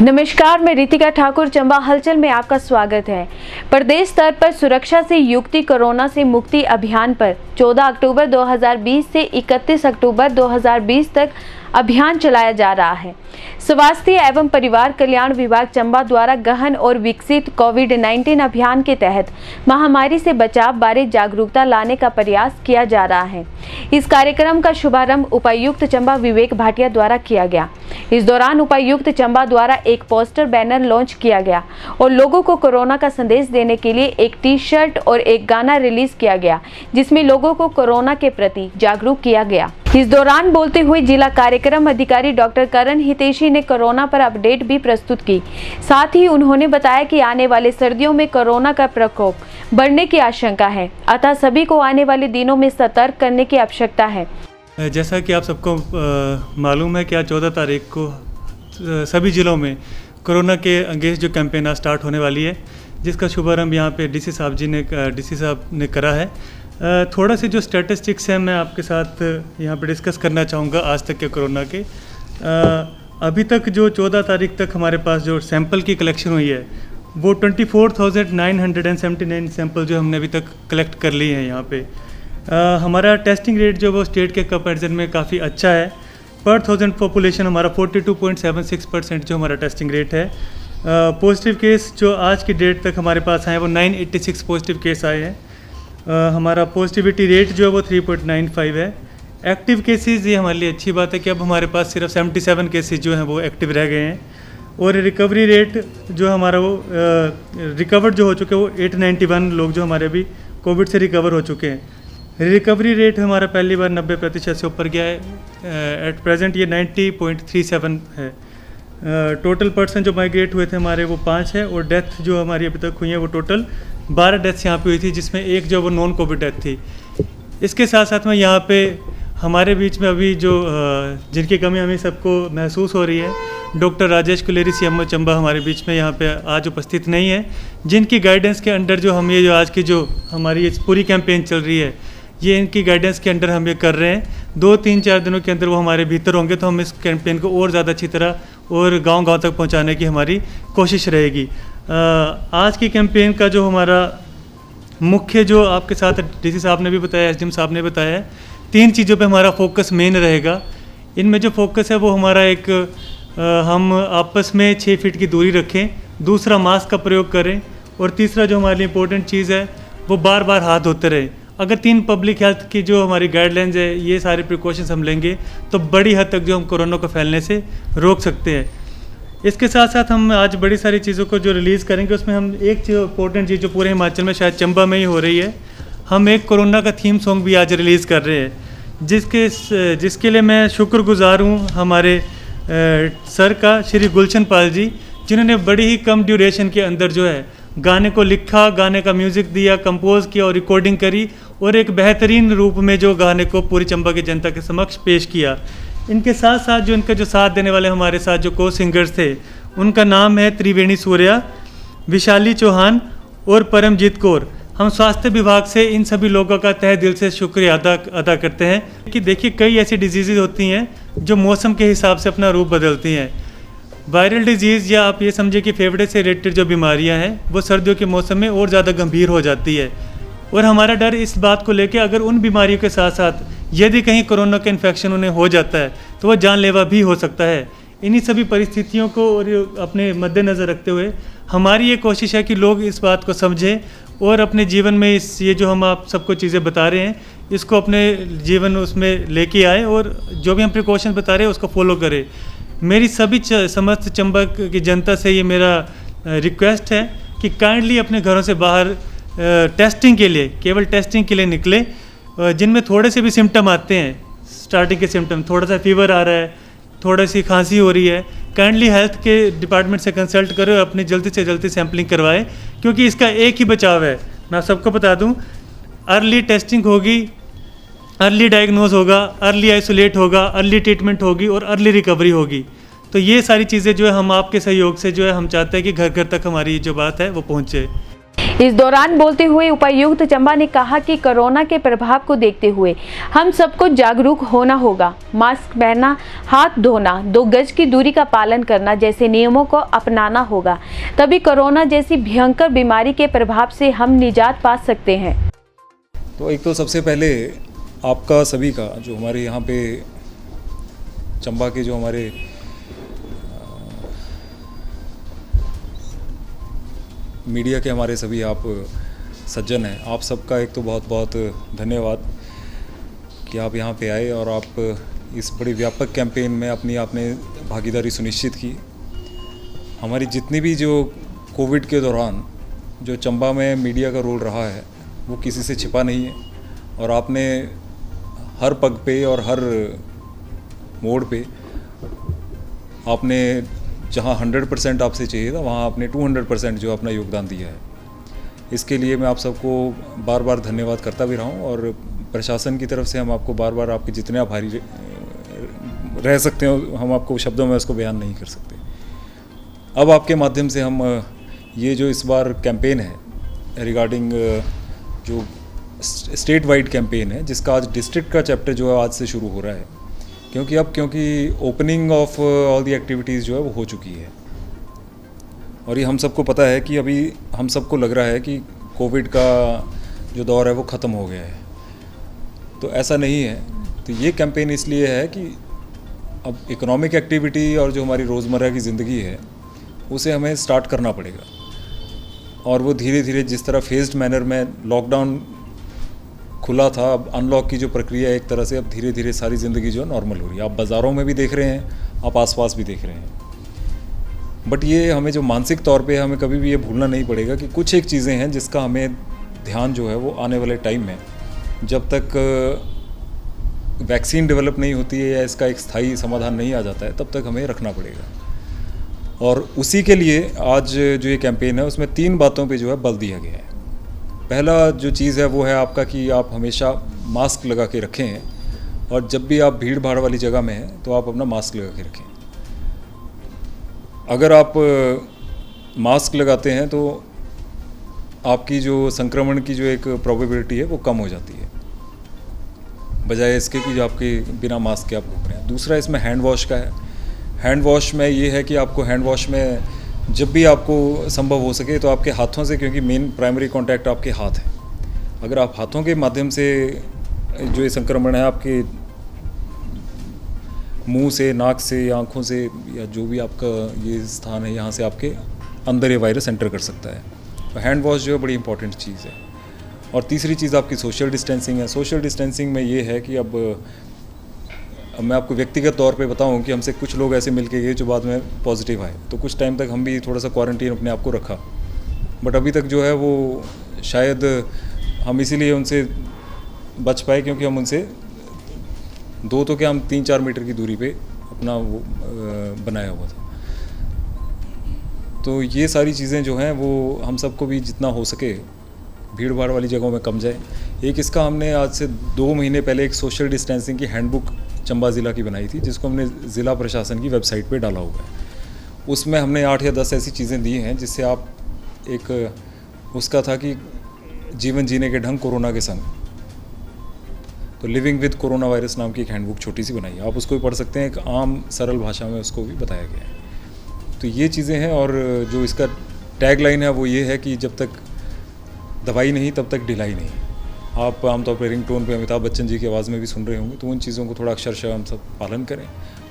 नमस्कार, मैं रितिका ठाकुर। चंबा हलचल में आपका स्वागत है। प्रदेश स्तर पर सुरक्षा से युक्त कोरोना से मुक्ति अभियान पर 14 अक्टूबर 2020 से 31 अक्टूबर 2020 तक अभियान चलाया जा रहा है। स्वास्थ्य एवं परिवार कल्याण विभाग चंबा द्वारा गहन और विकसित कोविड-19 अभियान के तहत महामारी से बचाव बारे जागरूकता लाने का प्रयास किया जा रहा है। इस कार्यक्रम का शुभारंभ उपायुक्त चंबा विवेक भाटिया द्वारा किया गया। इस दौरान उपायुक्त चंबा द्वारा एक पोस्टर बैनर लॉन्च किया गया और लोगों को कोरोना का संदेश देने के लिए एक टी-शर्ट और एक गाना रिलीज किया गया, जिसमें लोगों को कोरोना के प्रति जागरूक किया गया। इस दौरान बोलते हुए जिला कार्यक्रम अधिकारी डॉक्टर करण हितेशी ने कोरोना पर अपडेट भी प्रस्तुत की। साथ ही उन्होंने बताया कि आने वाले सर्दियों में कोरोना का प्रकोप बढ़ने की आशंका है, अतः सभी को आने वाले दिनों में सतर्क करने की आवश्यकता है। जैसा कि आप सबको मालूम है कि आज 14 तारीख को सभी ज़िलों में कोरोना के अगेंस्ट जो कैंपेन आज स्टार्ट होने वाली है, जिसका शुभारंभ यहाँ पे डीसी साहब ने करा है। थोड़ा से जो स्टैटिस्टिक्स हैं मैं आपके साथ यहाँ पे डिस्कस करना चाहूँगा आज तक के कोरोना के। अभी तक जो 14 तारीख तक हमारे पास जो सैंपल की कलेक्शन हुई है वो 24,979 सैंपल जो हमने अभी तक कलेक्ट कर लिए हैं यहाँ पे। हमारा टेस्टिंग रेट जो वो स्टेट के कंपैरिजन में काफ़ी अच्छा है। पर 1000 पॉपुलेशन हमारा 42.76% जो हमारा टेस्टिंग रेट है। पॉजिटिव केस जो आज की डेट तक हमारे पास आए हैं वो 986 पॉजिटिव केस आए हैं। हमारा पॉजिटिविटी रेट जो है वो 3.95 है। एक्टिव केसेस ये हमारे लिए अच्छी बात है कि अब हमारे पास सिर्फ 77 केसेस जो हैं वो एक्टिव रह गए हैं। और रिकवरी रेट जो हमारा वो रिकवर्ड जो हो चुके हैं वो 891 लोग जो हमारे अभी कोविड से रिकवर हो चुके हैं। रिकवरी रेट हमारा पहली बार 90% से ऊपर गया है। एट प्रेजेंट ये 90.37 है। टोटल पर्सन जो माइग्रेट हुए थे हमारे वो 5 है और डेथ जो हमारी अभी तक हुई है वो टोटल 12 डेथ्स यहाँ पे हुई थी, जिसमें एक जो वो नॉन कोविड डेथ थी। इसके साथ साथ में यहाँ पे हमारे बीच में अभी जो जिनकी कमी हमें सबको महसूस हो रही है, डॉक्टर राजेश कुलेरी सीएमओ चंबा हमारे बीच में यहाँ पे आज उपस्थित नहीं है, जिनकी गाइडेंस के अंडर जो हम ये जो आज की जो हमारी ये पूरी कैंपेन चल रही है ये इनकी गाइडेंस के अंडर हम ये कर रहे हैं। 2-3-4 दिनों के अंदर वो हमारे भीतर होंगे तो हम इस कैंपेन को और ज़्यादा अच्छी तरह और गांव-गांव तक पहुंचाने की हमारी कोशिश रहेगी। आज की कैंपेन का जो हमारा मुख्य जो आपके साथ डीसी साहब ने भी बताया, एसडीएम साहब ने बताया है, 3 चीज़ों पे हमारा फोकस मेन रहेगा। इनमें जो फोकस है वो हमारा एक हम आपस में 6 फीट की दूरी रखें, दूसरा मास्क का प्रयोग करें और तीसरा जो हमारे लिए इम्पोर्टेंट चीज़ है वो बार बार हाथ धोते रहें। अगर 3 पब्लिक हेल्थ की जो हमारी गाइडलाइंस है ये सारे प्रिकॉशंस हम लेंगे तो बड़ी हद तक जो हम कोरोना को फैलने से रोक सकते हैं। इसके साथ साथ हम आज बड़ी सारी चीज़ों को जो रिलीज़ करेंगे उसमें हम एक चीज़ इम्पोर्टेंट चीज़ जो पूरे हिमाचल में शायद चंबा में ही हो रही है, हम एक कोरोना का थीम सॉन्ग भी आज रिलीज़ कर रहे हैं, जिसके लिए मैं शुक्रगुजार हूँ हमारे सर का, श्री गुलशन पाल जी, जिन्होंने बड़ी ही कम ड्यूरेशन के अंदर जो है गाने को लिखा, गाने का म्यूज़िक दिया, कंपोज किया और रिकॉर्डिंग करी और एक बेहतरीन रूप में जो गाने को पूरी चंबा की जनता के समक्ष पेश किया। इनके साथ साथ जो इनका जो साथ देने वाले हमारे साथ जो को सिंगर्स थे उनका नाम है त्रिवेणी सूर्या, विशाली चौहान और परमजीत कौर। हम स्वास्थ्य विभाग से इन सभी लोगों का तहे दिल से शुक्रिया अदा करते हैं कि देखिए कई ऐसी डिजीज़ होती हैं जो मौसम के हिसाब से अपना रूप बदलती हैं। वायरल डिजीज़ या आप ये समझिए कि फेफड़े से रिलेटेड जो बीमारियां हैं वो सर्दियों के मौसम में और ज़्यादा गंभीर हो जाती है और हमारा डर इस बात को लेकर अगर उन बीमारियों के साथ साथ यदि कहीं कोरोना का इन्फेक्शन उन्हें हो जाता है तो वह जानलेवा भी हो सकता है। इन्हीं सभी परिस्थितियों को और अपने मद्देनज़र रखते हुए हमारी ये कोशिश है कि लोग इस बात को समझें और अपने जीवन में ये जो हम आप सबको चीज़ें बता रहे हैं इसको अपने जीवन उसमें लेके आए और जो भी हम प्रिकॉशन बता रहे हैं उसको फॉलो करें। मेरी सभी समस्त चंबा की जनता से ये मेरा रिक्वेस्ट है कि काइंडली अपने घरों से बाहर टेस्टिंग के लिए, केवल टेस्टिंग के लिए निकले। जिनमें थोड़े से भी सिम्टम आते हैं, स्टार्टिंग के सिम्टम, थोड़ा सा फीवर आ रहा है, थोड़ी सी खांसी हो रही है, काइंडली हेल्थ के डिपार्टमेंट से कंसल्ट करें और अपनी जल्दी से जल्दी सैम्पलिंग करवाएं, क्योंकि इसका एक ही बचाव है। मैं आप सबको बता दूं, अर्ली टेस्टिंग होगी, अर्ली डायग्नोज होगा, अर्ली आइसोलेट होगा, अर्ली ट्रीटमेंट होगी और अर्ली रिकवरी होगी। तो ये सारी चीज़ें जो है हम आपके सहयोग से जो है हम चाहते हैं कि घर घर तक हमारी जो बात है वो पहुँचे। इस दौरान बोलते हुए उपायुक्त चंबा ने कहा कि कोरोना के प्रभाव को देखते हुए हम सबको जागरूक होना होगा। मास्क पहनना, हाथ धोना, 2 गज की दूरी का पालन करना जैसे नियमों को अपनाना होगा, तभी कोरोना जैसी भयंकर बीमारी के प्रभाव से हम निजात पा सकते हैं। तो एक तो सबसे पहले आपका सभी का जो हमारे यहाँ पे चंबा के जो हमारे मीडिया के हमारे सभी आप सज्जन हैं, आप सबका एक तो बहुत बहुत धन्यवाद कि आप यहाँ पे आए और आप इस बड़ी व्यापक कैंपेन में अपनी आपने भागीदारी सुनिश्चित की। हमारी जितनी भी जो कोविड के दौरान जो चंबा में मीडिया का रोल रहा है वो किसी से छिपा नहीं है और आपने हर पग पे और हर मोड़ पे आपने जहाँ 100% आपसे चाहिए था वहाँ आपने 200% जो अपना योगदान दिया है। इसके लिए मैं आप सबको बार बार धन्यवाद करता भी रहा हूँ और प्रशासन की तरफ से हम आपको बार बार आपके जितने आभारी रह सकते हो हम आपको शब्दों में उसको बयान नहीं कर सकते। अब आपके माध्यम से हम ये जो इस बार कैंपेन है रिगार्डिंग जो स्टेट वाइड कैंपेन है जिसका आज डिस्ट्रिक्ट का चैप्टर जो है आज से शुरू हो रहा है, क्योंकि opening of all the activities जो है वो हो चुकी है और ये हम सबको पता है कि अभी हम सबको लग रहा है कि कोविड का जो दौर है वो ख़त्म हो गया है, तो ऐसा नहीं है। तो ये कैंपेन इसलिए है कि अब इकोनॉमिक एक्टिविटी और जो हमारी रोज़मर्रा की ज़िंदगी है उसे हमें स्टार्ट करना पड़ेगा और वो धीरे धीरे जिस तरह फेज्ड मैनर में लॉकडाउन खुला था, अब अनलॉक की जो प्रक्रिया है एक तरह से अब धीरे धीरे सारी ज़िंदगी जो है नॉर्मल हो रही है। आप बाज़ारों में भी देख रहे हैं, आप आसपास भी देख रहे हैं, बट ये हमें जो मानसिक तौर पे हमें कभी भी ये भूलना नहीं पड़ेगा कि कुछ एक चीज़ें हैं जिसका हमें ध्यान जो है वो आने वाले टाइम में जब तक वैक्सीन डेवलप नहीं होती है या इसका एक स्थायी समाधान नहीं आ जाता है तब तक हमें रखना पड़ेगा। और उसी के लिए आज जो ये कैंपेन है उसमें 3 बातों पे जो है बल दिया गया है। पहला जो चीज़ है वो है आपका कि आप हमेशा मास्क लगा के रखें और जब भी आप भीड़ भाड़ वाली जगह में हैं तो आप अपना मास्क लगा के रखें। अगर आप मास्क लगाते हैं तो आपकी जो संक्रमण की जो एक प्रोबेबिलिटी है वो कम हो जाती है बजाय इसके कि जो आपके बिना मास्क के आप घूम रहे हैं। दूसरा इसमें हैंड वॉश का है। हैंड वॉश में ये है कि आपको हैंड वॉश में जब भी आपको संभव हो सके तो आपके हाथों से, क्योंकि मेन प्राइमरी कांटेक्ट आपके हाथ है, अगर आप हाथों के माध्यम से जो ये संक्रमण है आपके मुंह से, नाक से या आँखों से या जो भी आपका ये स्थान है यहाँ से आपके अंदर ये वायरस एंटर कर सकता है। तो हैंड वॉश जो है बड़ी इंपॉर्टेंट चीज़ है। और तीसरी चीज़ आपकी सोशल डिस्टेंसिंग है। सोशल डिस्टेंसिंग में ये है कि अब मैं आपको व्यक्तिगत तौर पे बताऊं कि हमसे कुछ लोग ऐसे मिल के गए जो बाद में पॉजिटिव आए, तो कुछ टाइम तक हम भी थोड़ा सा क्वारंटीन अपने आप को रखा, बट अभी तक जो है वो शायद हम इसीलिए उनसे बच पाए क्योंकि हम उनसे 2 तो क्या हम 3-4 मीटर की दूरी पे अपना वो बनाया हुआ था। तो ये सारी चीज़ें जो हैं वो हम सबको भी जितना हो सके भीड़ भाड़ वाली जगहों में कम जाए। एक इसका हमने आज से 2 महीने पहले एक सोशल डिस्टेंसिंग की हैंडबुक चंबा ज़िला की बनाई थी जिसको हमने ज़िला प्रशासन की वेबसाइट पे डाला हुआ है। उसमें हमने 8 या 10 ऐसी चीज़ें दी हैं जिससे आप एक उसका था कि जीवन जीने के ढंग कोरोना के संग, तो लिविंग विद कोरोना वायरस नाम की एक हैंडबुक छोटी सी बनाई है, आप उसको भी पढ़ सकते हैं। एक आम सरल भाषा में उसको भी बताया गया है। तो ये चीज़ें हैं और जो इसका टैग लाइन है वो ये है कि जब तक दवाई नहीं तब तक ढिलाई नहीं। आप आमतौर पर रिंगटोन पे अमिताभ बच्चन जी की आवाज़ में भी सुन रहे होंगे, तो उन चीज़ों को थोड़ा अक्षरशः हम सब पालन करें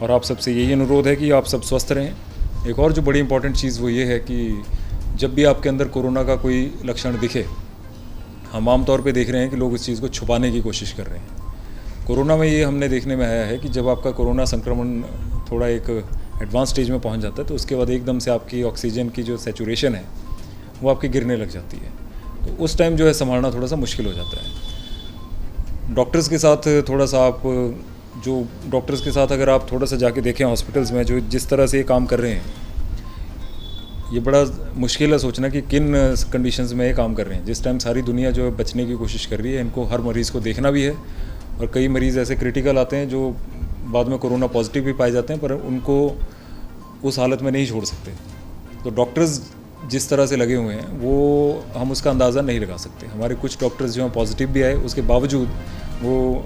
और आप सबसे यही अनुरोध है कि आप सब स्वस्थ रहें। एक और जो बड़ी इंपॉर्टेंट चीज़ वो ये है कि जब भी आपके अंदर कोरोना का कोई लक्षण दिखे, हम आमतौर पे देख रहे हैं कि लोग इस चीज़ को छुपाने की कोशिश कर रहे हैं। कोरोना में ये हमने देखने में आया है कि जब आपका कोरोना संक्रमण थोड़ा एक एडवांस स्टेज में पहुंच जाता है तो उसके बाद एकदम से आपकी ऑक्सीजन की जो सैचुरेशन है वो आपकी गिरने लग जाती है, तो उस टाइम जो है संभालना थोड़ा सा मुश्किल हो जाता है। डॉक्टर्स के साथ थोड़ा सा आप जो डॉक्टर्स के साथ अगर आप थोड़ा सा जाके देखें हॉस्पिटल्स में जो जिस तरह से ये काम कर रहे हैं, ये बड़ा मुश्किल है सोचना कि किन कंडीशंस में ये काम कर रहे हैं। जिस टाइम सारी दुनिया जो है बचने की कोशिश कर रही है, इनको हर मरीज़ को देखना भी है और कई मरीज़ ऐसे क्रिटिकल आते हैं जो बाद में कोरोना पॉजिटिव भी पाए जाते हैं पर उनको उस हालत में नहीं छोड़ सकते। तो डॉक्टर्स जिस तरह से लगे हुए हैं वो हम उसका अंदाज़ा नहीं लगा सकते। हमारे कुछ डॉक्टर्स जो हैं पॉजिटिव भी आए, उसके बावजूद वो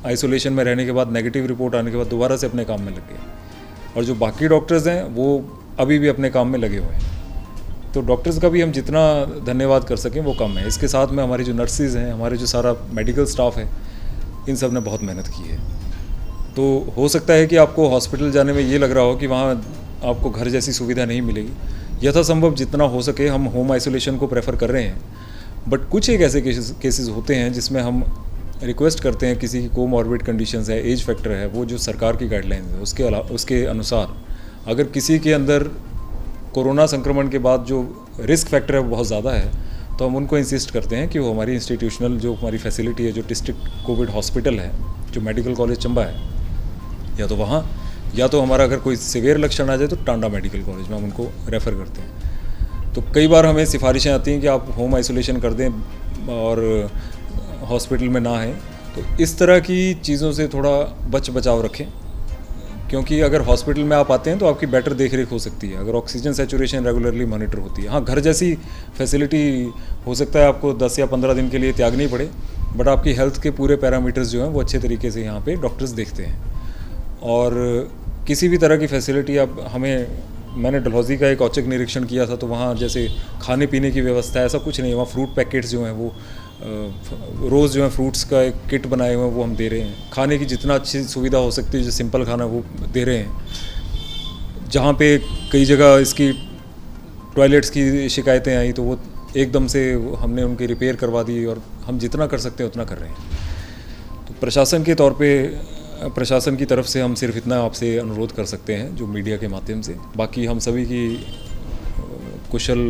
आइसोलेशन में रहने के बाद नेगेटिव रिपोर्ट आने के बाद दोबारा से अपने काम में लग गए। और जो बाकी डॉक्टर्स हैं वो अभी भी अपने काम में लगे हुए हैं। तो डॉक्टर्स का भी हम जितना धन्यवाद कर सकें वो कम है। इसके साथ में हमारी जो नर्सिज़ हैं, हमारे जो सारा मेडिकल स्टाफ है, इन सब ने बहुत मेहनत की है। तो हो सकता है कि आपको हॉस्पिटल जाने में ये लग रहा हो कि वहाँ आपको घर जैसी सुविधा नहीं मिलेगी। यथासंभव जितना हो सके हम होम आइसोलेशन को प्रेफर कर रहे हैं। बट कुछ एक ऐसे केसेस होते हैं जिसमें हम रिक्वेस्ट करते हैं, किसी की कोमॉर्बिड कंडीशंस है, एज फैक्टर है, वो जो सरकार की गाइडलाइंस है उसके अनुसार अगर किसी के अंदर कोरोना संक्रमण के बाद जो रिस्क फैक्टर है वो बहुत ज़्यादा है, तो हम उनको इंसिस्ट करते हैं कि वो हमारी इंस्टीट्यूशनल जो हमारी फैसिलिटी है, जो डिस्ट्रिक्ट कोविड हॉस्पिटल है, जो मेडिकल कॉलेज चंबा है, या तो वहाँ, या तो हमारा अगर कोई सीवियर लक्षण आ जाए तो टांडा मेडिकल कॉलेज में हम उनको रेफ़र करते हैं। तो कई बार हमें सिफारिशें आती हैं कि आप होम आइसोलेशन कर दें और हॉस्पिटल में ना आएँ। तो इस तरह की चीज़ों से थोड़ा बचाव रखें, क्योंकि अगर हॉस्पिटल में आप आते हैं तो आपकी बेटर देख रेख हो सकती है, अगर ऑक्सीजन सैचुरेशन रेगुलरली मॉनिटर होती है। हाँ, घर जैसी फैसिलिटी हो सकता है आपको 10 या 15 दिन के लिए त्यागनी पड़े, बट आपकी हेल्थ के पूरे पैरामीटर्स जो हैं वो अच्छे तरीके से यहाँ पे डॉक्टर्स देखते हैं। और किसी भी तरह की फैसिलिटी मैंने डलहौजी का एक औचक निरीक्षण किया था, तो वहाँ जैसे खाने पीने की व्यवस्था है, ऐसा कुछ नहीं है। वहाँ फ्रूट पैकेट्स जो हैं वो रोज़ जो है फ्रूट्स का एक किट बनाए हुए हैं वो हम दे रहे हैं। खाने की जितना अच्छी सुविधा हो सकती है, जो सिंपल खाना वो दे रहे हैं। जहाँ पे कई जगह इसकी टॉयलेट्स की शिकायतें आई तो वो एकदम से हमने उनकी रिपेयर करवा दी, और हम जितना कर सकते हैं उतना कर रहे हैं। तो प्रशासन के तौर पे, प्रशासन की तरफ से हम सिर्फ इतना आपसे अनुरोध कर सकते हैं जो मीडिया के माध्यम से। बाकी हम सभी की कुशल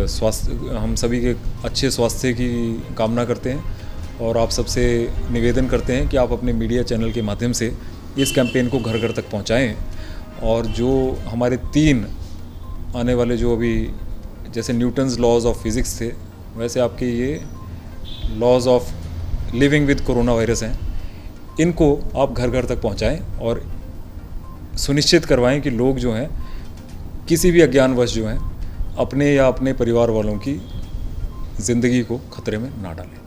स्वास्थ्य, हम सभी के अच्छे स्वास्थ्य की कामना करते हैं, और आप सबसे निवेदन करते हैं कि आप अपने मीडिया चैनल के माध्यम से इस कैंपेन को घर घर तक पहुंचाएं। और जो हमारे 3 आने वाले जो अभी जैसे न्यूटन्स लॉज ऑफ फिज़िक्स थे, वैसे आपके ये laws of living with corona virus हैं, इनको आप घर घर तक पहुंचाएं और सुनिश्चित करवाएं कि लोग जो हैं किसी भी अज्ञानवश जो हैं अपने या अपने परिवार वालों की ज़िंदगी को खतरे में ना डालें।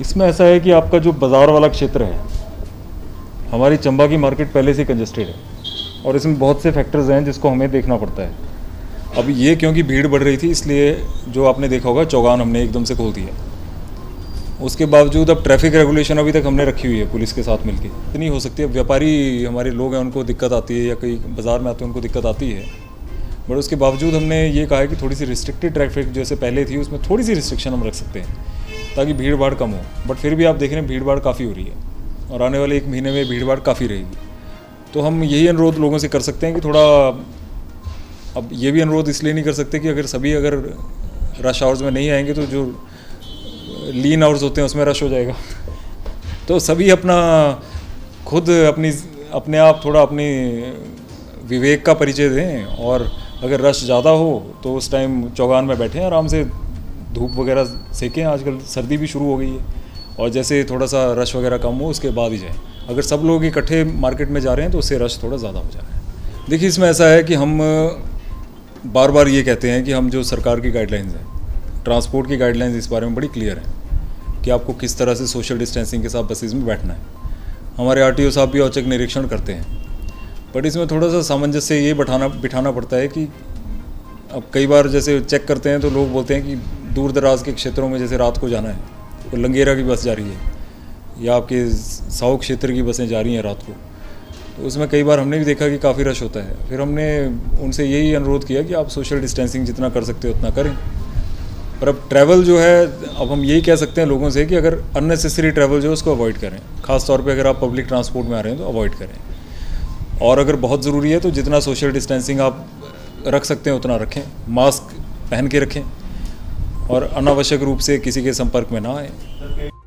इसमें ऐसा है कि आपका जो बाज़ार वाला क्षेत्र है, हमारी चंबा की मार्केट पहले से कंजेस्टेड है, और इसमें बहुत से फैक्टर्स हैं जिसको हमें देखना पड़ता है। अब ये क्योंकि भीड़ बढ़ रही थी, इसलिए जो आपने देखा होगा चौगान हमने एकदम से खोल दिया। उसके बावजूद अब ट्रैफिक रेगुलेशन अभी तक हमने रखी हुई है पुलिस के साथ मिलके। इतनी हो सकती है, व्यापारी हमारे लोग हैं उनको दिक्कत आती है, या कहीं बाज़ार में आते हैं उनको दिक्कत आती है, बट उसके बावजूद हमने ये कहा है कि थोड़ी सी रिस्ट्रिक्टेड ट्रैफिक जैसे पहले थी उसमें थोड़ी सी रिस्ट्रिक्शन हम रख सकते हैं ताकि भीड़ भाड़ कम हो। बट फिर भी आप देख रहे हैं भीड़ भाड़ काफ़ी हो रही है, और आने वाले 1 महीने में भीड़ भाड़ काफ़ी रहेगी। तो हम यही अनुरोध लोगों से कर सकते हैं कि थोड़ा, अब ये भी अनुरोध इसलिए नहीं कर सकते कि अगर रश आवर्स में नहीं आएंगे तो जो लीन आवर्स होते हैं उसमें रश हो जाएगा। तो सभी खुद अपने आप थोड़ा अपनी विवेक का परिचय दें, और अगर रश ज़्यादा हो तो उस टाइम चौगान में बैठें, आराम से धूप वगैरह सेकें। आजकल सर्दी भी शुरू हो गई है, और जैसे थोड़ा सा रश वगैरह कम हो उसके बाद ही जाएं। अगर सब लोग इकट्ठे मार्केट में जा रहे हैं तो उससे रश थोड़ा ज़्यादा हो जा रहा है। देखिए, इसमें ऐसा है कि हम बार बार ये कहते हैं कि हम जो सरकार की गाइडलाइंस हैं, ट्रांसपोर्ट की गाइडलाइंस इस बारे में बड़ी क्लियर है कि आपको किस तरह से सोशल डिस्टेंसिंग के साथ बसेज में बैठना है। हमारे आरटीओ साहब भी औचक निरीक्षण करते हैं, बट इसमें थोड़ा सा सामंजस्य ये बिठाना पड़ता है कि अब कई बार जैसे चेक करते हैं तो लोग बोलते हैं कि दूर दराज के क्षेत्रों में जैसे रात को जाना है तो लंगेरा की बस जा रही है, या आपके साउ क्षेत्र की बसें जा रही हैं रात को, तो उसमें कई बार हमने भी देखा कि काफ़ी रश होता है। फिर हमने उनसे यही अनुरोध किया कि आप सोशल डिस्टेंसिंग जितना कर सकते हो उतना करें। पर अब ट्रैवल जो है, अब हम यही कह सकते हैं लोगों से कि अगर अननेसेसरी ट्रैवल जो है उसको अवॉइड करें, ख़ास तौर पे अगर आप पब्लिक ट्रांसपोर्ट में आ रहे हैं तो अवॉइड करें, और अगर बहुत ज़रूरी है तो जितना सोशल डिस्टेंसिंग आप रख सकते हैं उतना रखें, मास्क पहन के रखें, और अनावश्यक रूप से किसी के संपर्क में ना आए।